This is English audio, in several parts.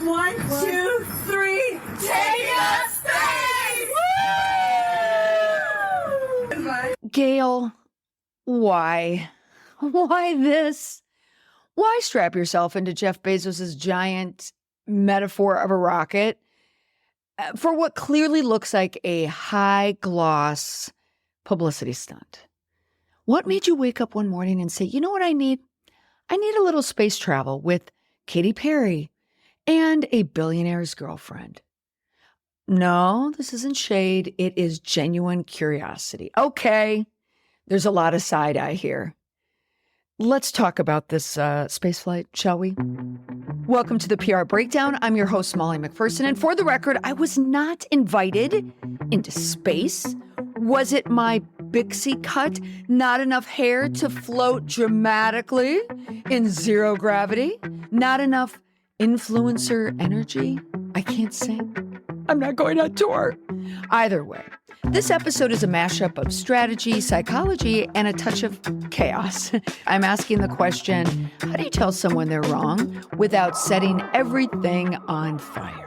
1, 2, 3, take us space! Woo! Gayle, why? Why this? Why strap yourself into Jeff Bezos' giant metaphor of a rocket for what clearly looks like a high-gloss publicity stunt? What made you wake up one morning and say, you know what I need? I need a little space travel with Katy Perry and a billionaire's girlfriend. No, this isn't shade. It is genuine curiosity. Okay, there's a lot of side eye here. Let's talk about this spaceflight, shall we? Welcome to the PR Breakdown. I'm your host, Molly McPherson. And for the record, I was not invited into space. Was it my Bixie cut? Not enough hair to float dramatically in zero gravity? Not enough influencer energy? I can't sing. I'm not going on tour. Either way, this episode is a mashup of strategy, psychology, and a touch of chaos. I'm asking the question, how do you tell someone they're wrong without setting everything on fire?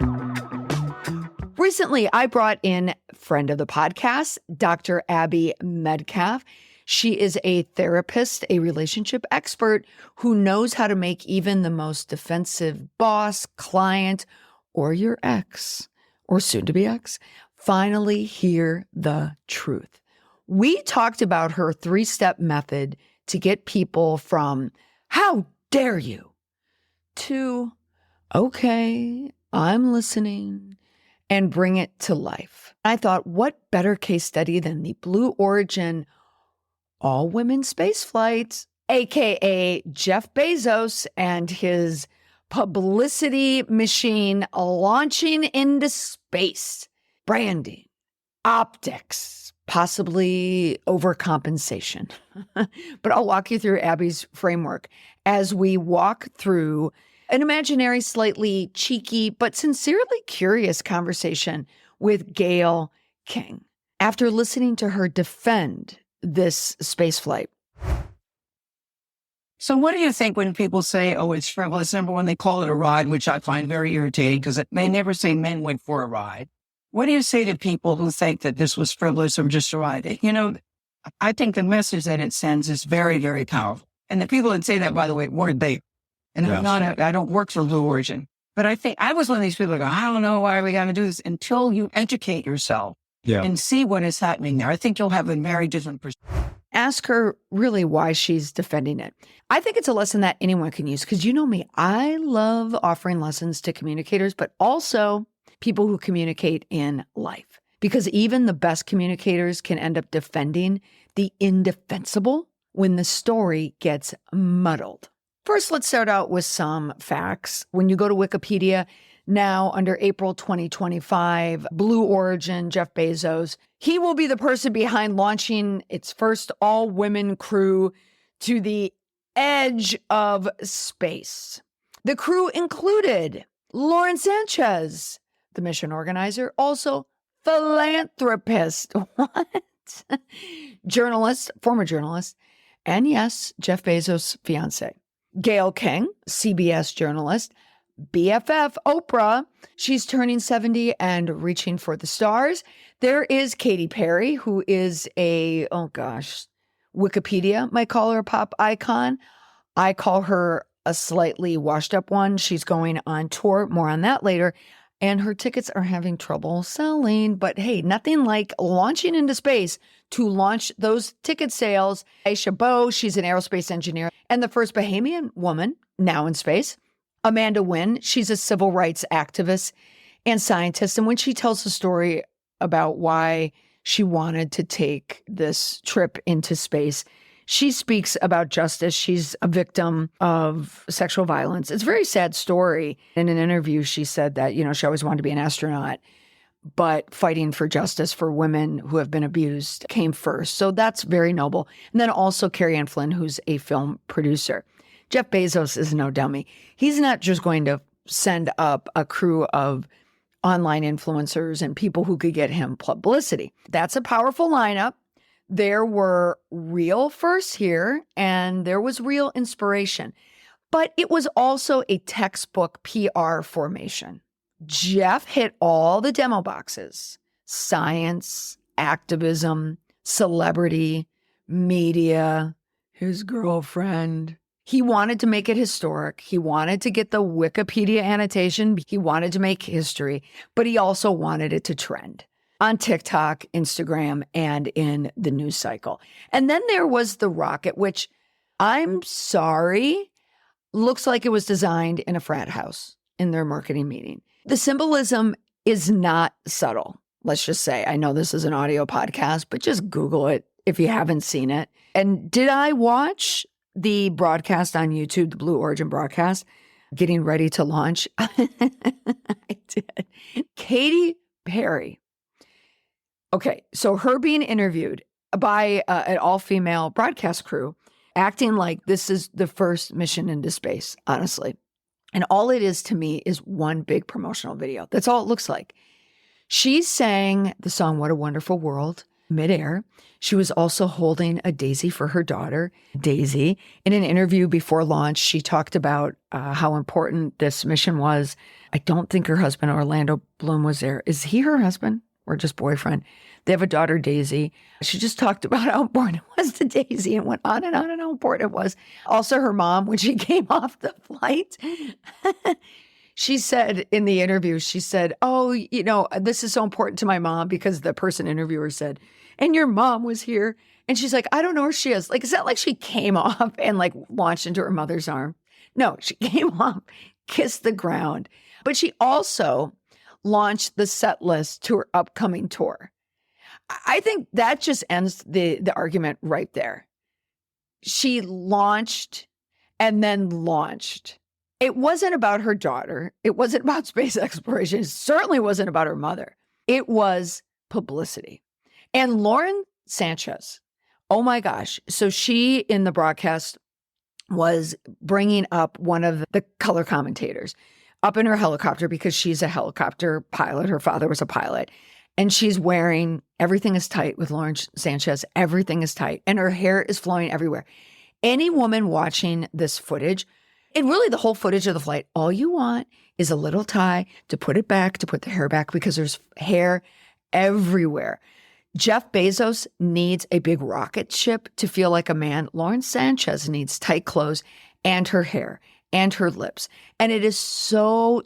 Recently, I brought in friend of the podcast, Dr. Abby Medcalf. She is a therapist, a relationship expert who knows how to make even the most defensive boss, client, or your ex, or soon-to-be ex, finally hear the truth. We talked about her 3-step method to get people from, how dare you, to, okay, I'm listening, and bring it to life. I thought, what better case study than the Blue Origin all-women space flight, aka Jeff Bezos and his publicity machine launching into space. Branding, optics, possibly overcompensation. But I'll walk you through Abby's framework as we walk through an imaginary, slightly cheeky, but sincerely curious conversation with Gayle King after listening to her defend this spaceflight. So what do you think when people say, oh, it's frivolous? Number one, they call it a ride, which I find very irritating because they never say men went for a ride. What do you say to people who think that this was frivolous or just a ride? You know, I think the message that it sends is very, very powerful. And the people that say that, by the way, weren't there. And Yes. I don't work for Blue Origin. But I think I was one of these people that go, I don't know why are we going to do this until you educate yourself and see what is happening there. I think you'll have a very different perspective. Ask her really why she's defending it. I think it's a lesson that anyone can use because you know me, I love offering lessons to communicators, but also people who communicate in life. Because even the best communicators can end up defending the indefensible when the story gets muddled. First, let's start out with some facts. When you go to Wikipedia, now under April 2025, Blue Origin, Jeff Bezos, he will be the person behind launching its first all-women crew to the edge of space. The crew included Lauren Sanchez, the mission organizer, also philanthropist, journalist, former journalist, and yes, Jeff Bezos' fiance. Gayle King, CBS journalist, BFF, Oprah. She's turning 70 and reaching for the stars. There is Katy Perry, who is a, Wikipedia might call her a pop icon. I call her a slightly washed up one. She's going on tour. More on that later. And her tickets are having trouble selling. But hey, nothing like launching into space to launch those ticket sales. Aisha Bowe, she's an aerospace engineer and the first Bahamian woman now in space. Amanda Wynn, she's a civil rights activist and scientist. And when she tells the story about why she wanted to take this trip into space, she speaks about justice. She's a victim of sexual violence. It's a very sad story. In an interview, she said that, she always wanted to be an astronaut, but fighting for justice for women who have been abused came first. So that's very noble. And then also Carrie Ann Flynn, who's a film producer. Jeff Bezos is no dummy. He's not just going to send up a crew of online influencers and people who could get him publicity. That's a powerful lineup. There were real firsts here, and there was real inspiration. But it was also a textbook PR formation. Jeff hit all the demo boxes: science, activism, celebrity, media, his girlfriend. He wanted to make it historic. He wanted to get the Wikipedia annotation. He wanted to make history, but he also wanted it to trend on TikTok, Instagram, and in the news cycle. And then there was the rocket, which, I'm sorry, looks like it was designed in a frat house in their marketing meeting. The symbolism is not subtle. Let's just say, I know this is an audio podcast, but just Google it if you haven't seen it. And did I watch the broadcast on YouTube, the Blue Origin broadcast, getting ready to launch? I did. Katy Perry. Okay, so her being interviewed by an all-female broadcast crew, acting like this is the first mission into space, honestly. And all it is to me is one big promotional video. That's all it looks like. She sang the song What a Wonderful World midair. She was also holding a daisy for her daughter, Daisy. In an interview before launch, she talked about how important this mission was. I don't think her husband, Orlando Bloom, was there. Is he her husband or just boyfriend? They have a daughter, Daisy. She just talked about how important it was to Daisy and went on and how important it was. Also, her mom, when she came off the flight, she said in the interview, she said, oh, you know, this is so important to my mom, because the person interviewer said, and your mom was here. And she's like, I don't know where she is. Like, is that like she came off and like launched into her mother's arm? No, she came off, kissed the ground. But she also launched the set list to her upcoming tour. I think that just ends the argument right there. She launched and then launched. It wasn't about her daughter. It wasn't about space exploration. It certainly wasn't about her mother. It was publicity. And Lauren Sanchez, oh my gosh. So she, in the broadcast, was bringing up one of the color commentators up in her helicopter, because she's a helicopter pilot. Her father was a pilot. And she's wearing, everything is tight with Lauren Sanchez. Everything is tight. And her hair is flowing everywhere. Any woman watching this footage, and really the whole footage of the flight, all you want is a little tie to put it back, to put the hair back, because there's hair everywhere. Jeff Bezos needs a big rocket ship to feel like a man. Lauren Sanchez needs tight clothes and her hair and her lips. And it is so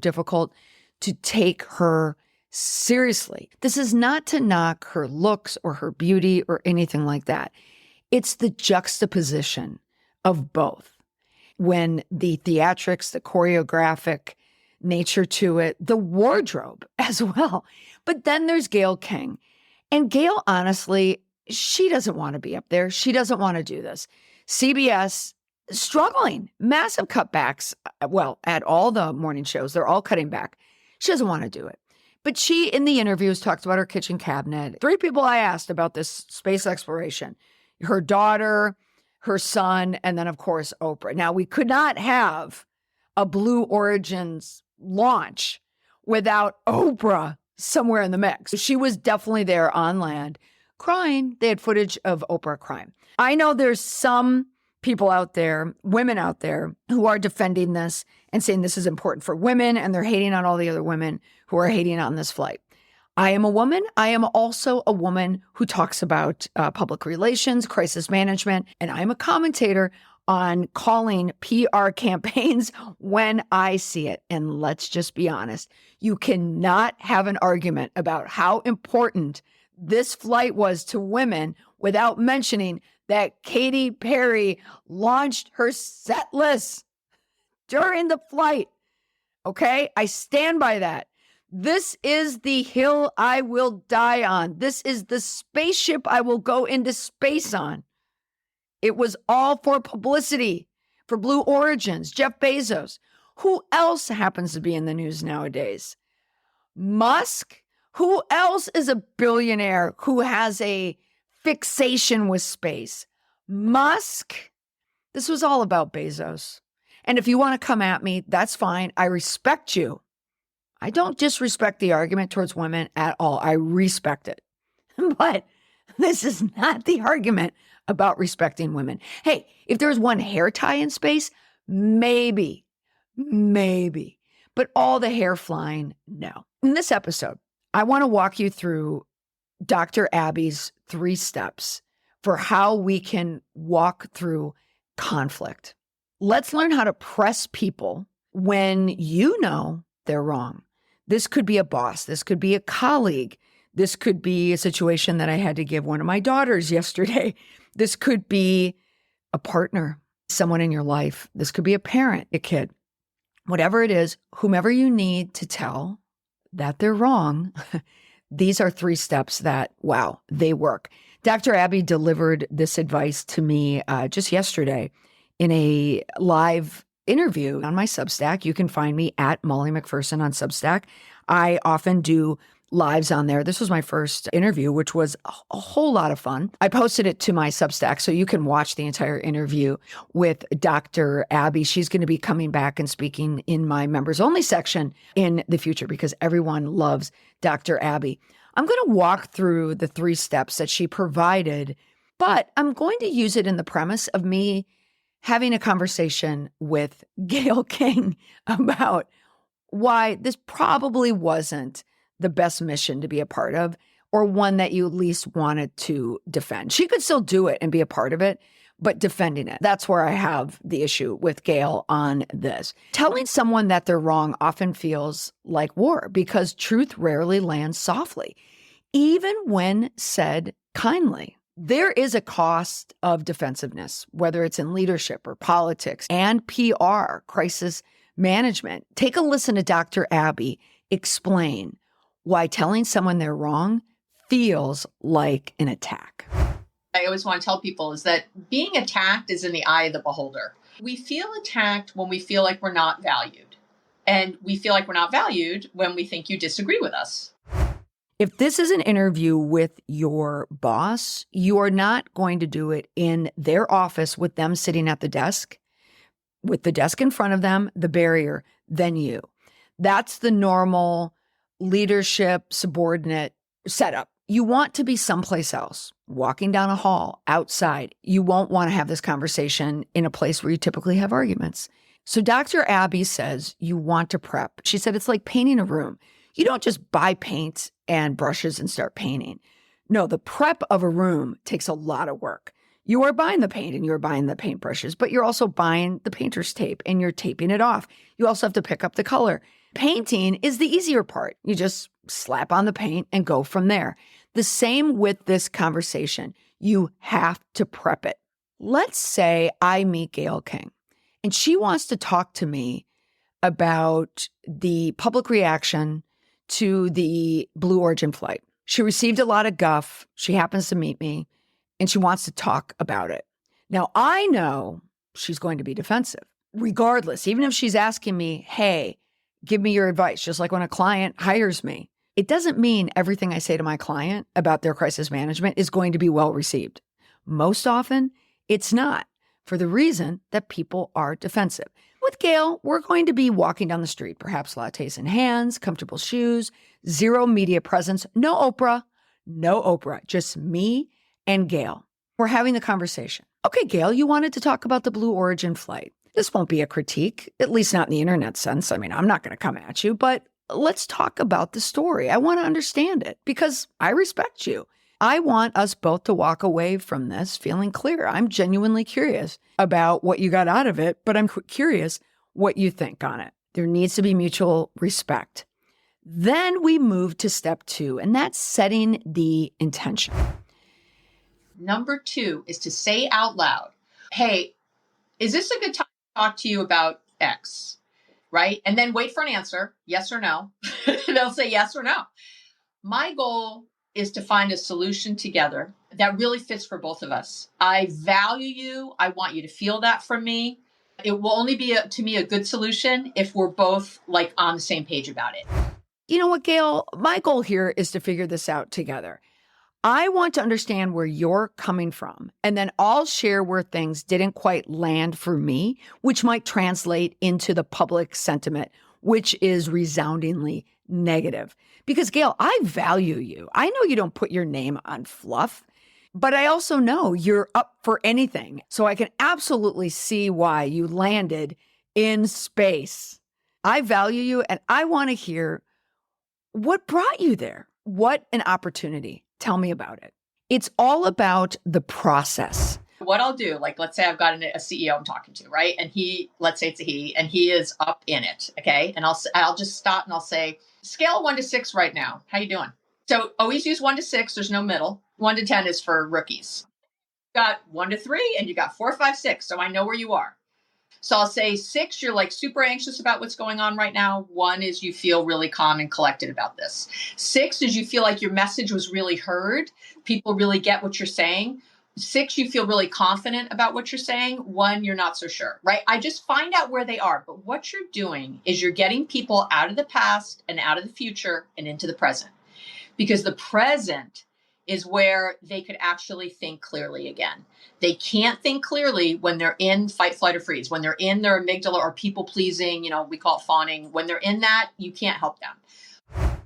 difficult to take her seriously. This is not to knock her looks or her beauty or anything like that. It's the juxtaposition of both. When the theatrics, the choreographic nature to it, the wardrobe as well. But then there's Gayle King. And Gayle, honestly, she doesn't want to be up there. She doesn't want to do this. CBS struggling, massive cutbacks. Well, at all the morning shows, they're all cutting back. She doesn't want to do it. But she, in the interviews, talked about her kitchen cabinet. 3 people I asked about this space exploration: her daughter, her son, and then, of course, Oprah. Now, we could not have a Blue Origins launch without Oprah somewhere in the mix. She was definitely there on land crying. They had footage of Oprah crying. I know there's some people out there, women out there, who are defending this and saying this is important for women, and they're hating on all the other women who are hating on this flight. I am a woman. I am also a woman who talks about public relations, crisis management, and I'm a commentator on calling PR campaigns when I see it. And let's just be honest, you cannot have an argument about how important this flight was to women without mentioning that Katy Perry launched her set list during the flight. Okay? I stand by that. This is the hill I will die on. This is the spaceship I will go into space on. It was all for publicity, for Blue Origins, Jeff Bezos. Who else happens to be in the news nowadays? Musk? Who else is a billionaire who has a fixation with space? Musk? This was all about Bezos. And if you want to come at me, that's fine. I respect you. I don't disrespect the argument towards women at all. I respect it. But this is not the argument about respecting women. Hey, if there's one hair tie in space, Maybe, maybe. But all the hair flying, no. In this episode, I want to walk you through Dr. Abby's 3 steps for how we can walk through conflict. Let's learn how to press people when you know they're wrong. This could be a boss. This could be a colleague. This could be a situation that I had to give one of my daughters yesterday. This could be a partner, someone in your life. This could be a parent, a kid. Whatever it is, whomever you need to tell that they're wrong, these are 3 steps that, wow, they work. Dr. Abby delivered this advice to me just yesterday in a live interview on my Substack. You can find me at Molly McPherson on Substack. I often do lives on there. This was my first interview, which was a whole lot of fun. I posted it to my Substack, so you can watch the entire interview with Dr. Abby. She's going to be coming back and speaking in my members only section in the future because everyone loves Dr. Abby. I'm going to walk through the 3 steps that she provided, but I'm going to use it in the premise of me having a conversation with Gayle King about why this probably wasn't the best mission to be a part of, or one that you at least wanted to defend. She could still do it and be a part of it, but defending it, that's where I have the issue with Gayle on this. Telling someone that they're wrong often feels like war because truth rarely lands softly, even when said kindly. There is a cost of defensiveness, whether it's in leadership or politics and PR, crisis management. Take a listen to Dr. Abby explain why telling someone they're wrong feels like an attack. I always want to tell people is that being attacked is in the eye of the beholder. We feel attacked when we feel like we're not valued. And we feel like we're not valued when we think you disagree with us. If this is an interview with your boss, you are not going to do it in their office with them sitting at the desk, with the desk in front of them, the barrier, then you. That's the normal leadership, subordinate setup. You want to be someplace else, walking down a hall, outside. You won't want to have this conversation in a place where you typically have arguments. So Dr. Abby says you want to prep. She said it's like painting a room. You don't just buy paint and brushes and start painting. No, the prep of a room takes a lot of work. You are buying the paint and you're buying the paintbrushes, but you're also buying the painter's tape and you're taping it off. You also have to pick up the color. Painting is the easier part. You just slap on the paint and go from there. The same with this conversation. You have to prep it. Let's say I meet Gayle King and she wants to talk to me about the public reaction to the Blue Origin flight. She received a lot of guff. She happens to meet me and she wants to talk about it. Now, I know she's going to be defensive, regardless, even if she's asking me, hey, give me your advice, just like when a client hires me. It doesn't mean everything I say to my client about their crisis management is going to be well received. Most often, it's not, for the reason that people are defensive. With Gayle, we're going to be walking down the street, perhaps lattes in hands, comfortable shoes, 0 media presence, no Oprah, just me and Gayle. We're having the conversation. Okay, Gayle, you wanted to talk about the Blue Origin flight. This won't be a critique, at least not in the internet sense. I mean, I'm not going to come at you, but let's talk about the story. I want to understand it because I respect you. I want us both to walk away from this feeling clear. I'm genuinely curious about what you got out of it, but I'm curious what you think on it. There needs to be mutual respect. Then we move to step 2, and that's setting the intention. Number 2 is to say out loud, hey, is this a good time to talk to you about X? Right? And then wait for an answer, yes or no. They'll say yes or no. My goal is to find a solution together that really fits for both of us. I value you. I want you to feel that from me. It will only be, to me, a good solution if we're both like on the same page about it. You know what, Gayle? My goal here is to figure this out together. I want to understand where you're coming from, and then I'll share where things didn't quite land for me, which might translate into the public sentiment, which is resoundingly negative. Because Gayle, I value you. I know you don't put your name on fluff. But I also know you're up for anything. So I can absolutely see why you landed in space. I value you and I want to hear what brought you there. What an opportunity. Tell me about it. It's all about the process. What I'll do, like, let's say I've got a CEO I'm talking to, right? And let's say it's a he, and he is up in it. Okay. And I'll just stop and I'll say, scale 1 to 6 right now. How you doing? So always use 1 to 6. There's no middle. 1 to 10 is for rookies. You got 1 to 3 and you got 4, 5, 6. So I know where you are. So I'll say 6, you're like super anxious about what's going on right now. 1 is you feel really calm and collected about this. 6 is you feel like your message was really heard. People really get what you're saying. 6, you feel really confident about what you're saying. 1, you're not so sure, right? I just find out where they are. But what you're doing is you're getting people out of the past and out of the future and into the present. Because the present is where they could actually think clearly again. They can't think clearly when they're in fight, flight, or freeze. When they're in their amygdala or people pleasing, we call it fawning. When they're in that, you can't help them.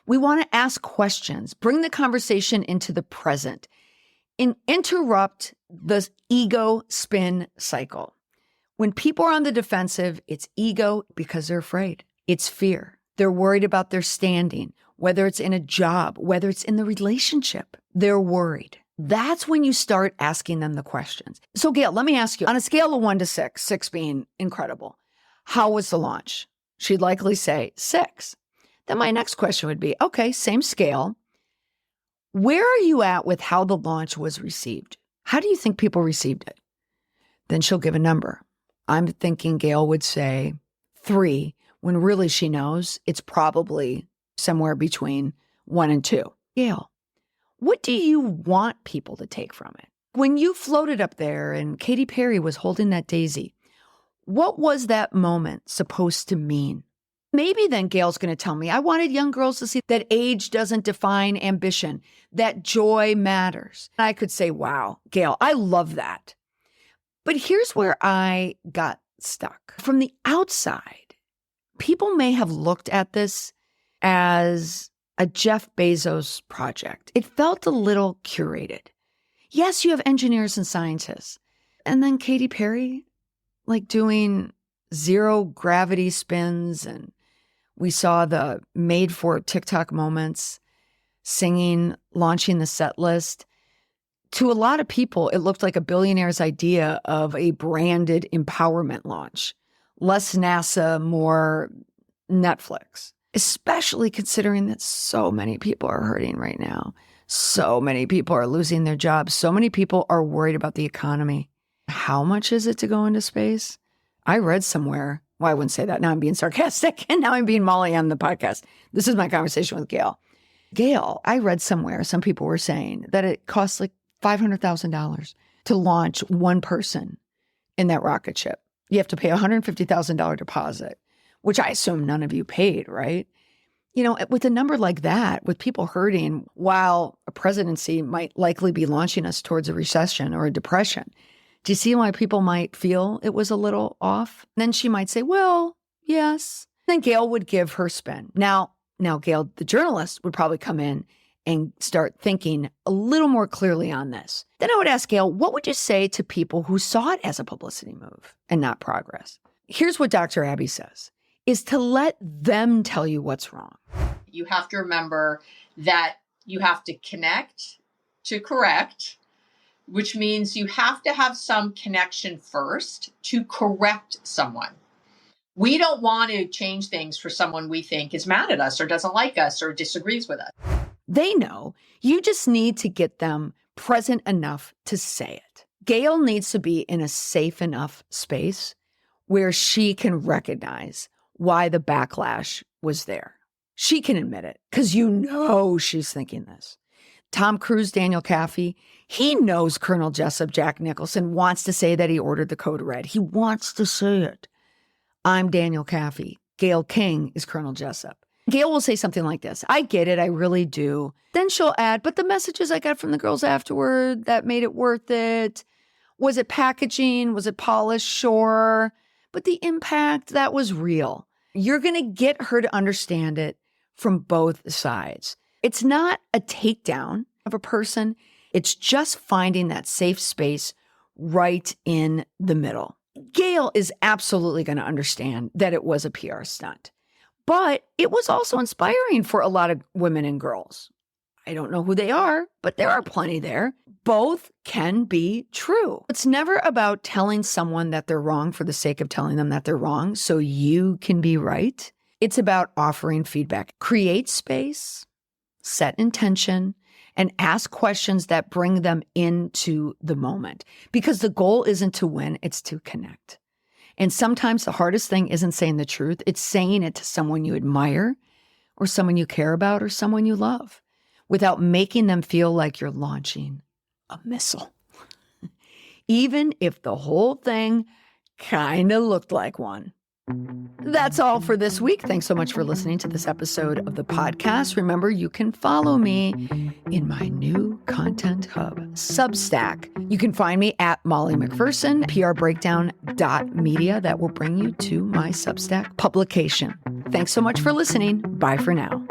We want to ask questions, bring the conversation into the present, and interrupt the ego spin cycle. When people are on the defensive, it's ego because they're afraid. It's fear. They're worried about their standing, whether it's in a job, whether it's in the relationship. They're worried. That's when you start asking them the questions. So Gayle, let me ask you, on a scale of 1 to 6, 6 being incredible, how was the launch? She'd likely say 6. Then my next question would be, okay, same scale. Where are you at with how the launch was received? How do you think people received it? Then she'll give a number. I'm thinking Gayle would say 3, when really she knows it's probably somewhere between 1 and 2. Gayle, what do you want people to take from it? When you floated up there and Katy Perry was holding that daisy, what was that moment supposed to mean? Maybe then Gayle's going to tell me, I wanted young girls to see that age doesn't define ambition, that joy matters. I could say, wow, Gayle, I love that. But here's where I got stuck. From the outside, people may have looked at this as a Jeff Bezos project. It felt a little curated. Yes, you have engineers and scientists. And then Katy Perry, like doing 0 gravity spins, and we saw the made for TikTok moments, singing, launching the set list. To a lot of people, it looked like a billionaire's idea of a branded empowerment launch. Less NASA, more Netflix, especially considering that so many people are hurting right now. So many people are losing their jobs. So many people are worried about the economy. How much is it to go into space? I read somewhere, well, I wouldn't say that. Now I'm being sarcastic and now I'm being Molly on the podcast. This is my conversation with Gayle. Gayle, I read somewhere, some people were saying that it costs like $500,000 to launch one person in that rocket ship. You have to pay a $150,000 deposit, which I assume none of you paid, right? With a number like that, with people hurting, while a presidency might likely be launching us towards a recession or a depression, do you see why people might feel it was a little off? Then she might say, well, yes. Then Gayle would give her spin. Now Gayle, the journalist, would probably come in and start thinking a little more clearly on this. Then I would ask Gayle, what would you say to people who saw it as a publicity move and not progress? Here's what Dr. Abby says, is to let them tell you what's wrong. You have to remember that you have to connect to correct, which means you have to have some connection first to correct someone. We don't want to change things for someone we think is mad at us or doesn't like us or disagrees with us. They know. You just need to get them present enough to say it. Gayle needs to be in a safe enough space where she can recognize why the backlash was there. She can admit it because she's thinking this. Tom Cruise, Daniel Kaffee, he knows Colonel Jessup, Jack Nicholson, wants to say that he ordered the code red. He wants to say it. I'm Daniel Kaffee. Gayle King is Colonel Jessup. Gayle will say something like this. I get it. I really do. Then she'll add, but the messages I got from the girls afterward, that made it worth it. Was it packaging? Was it polish? Sure. But the impact, that was real. You're going to get her to understand it from both sides. It's not a takedown of a person. It's just finding that safe space right in the middle. Gayle is absolutely going to understand that it was a PR stunt, but it was also inspiring for a lot of women and girls. I don't know who they are, but there are plenty there. Both can be true. It's never about telling someone that they're wrong for the sake of telling them that they're wrong so you can be right. It's about offering feedback. Create space, set intention, and ask questions that bring them into the moment. Because the goal isn't to win, it's to connect. And sometimes the hardest thing isn't saying the truth, it's saying it to someone you admire or someone you care about or someone you love without making them feel like you're launching a missile. Even if the whole thing kind of looked like one. That's all for this week. Thanks so much for listening to this episode of the podcast. Remember, you can follow me in my new content hub, Substack. You can find me at Molly McPherson, prbreakdown.media. That will bring you to my Substack publication. Thanks so much for listening. Bye for now.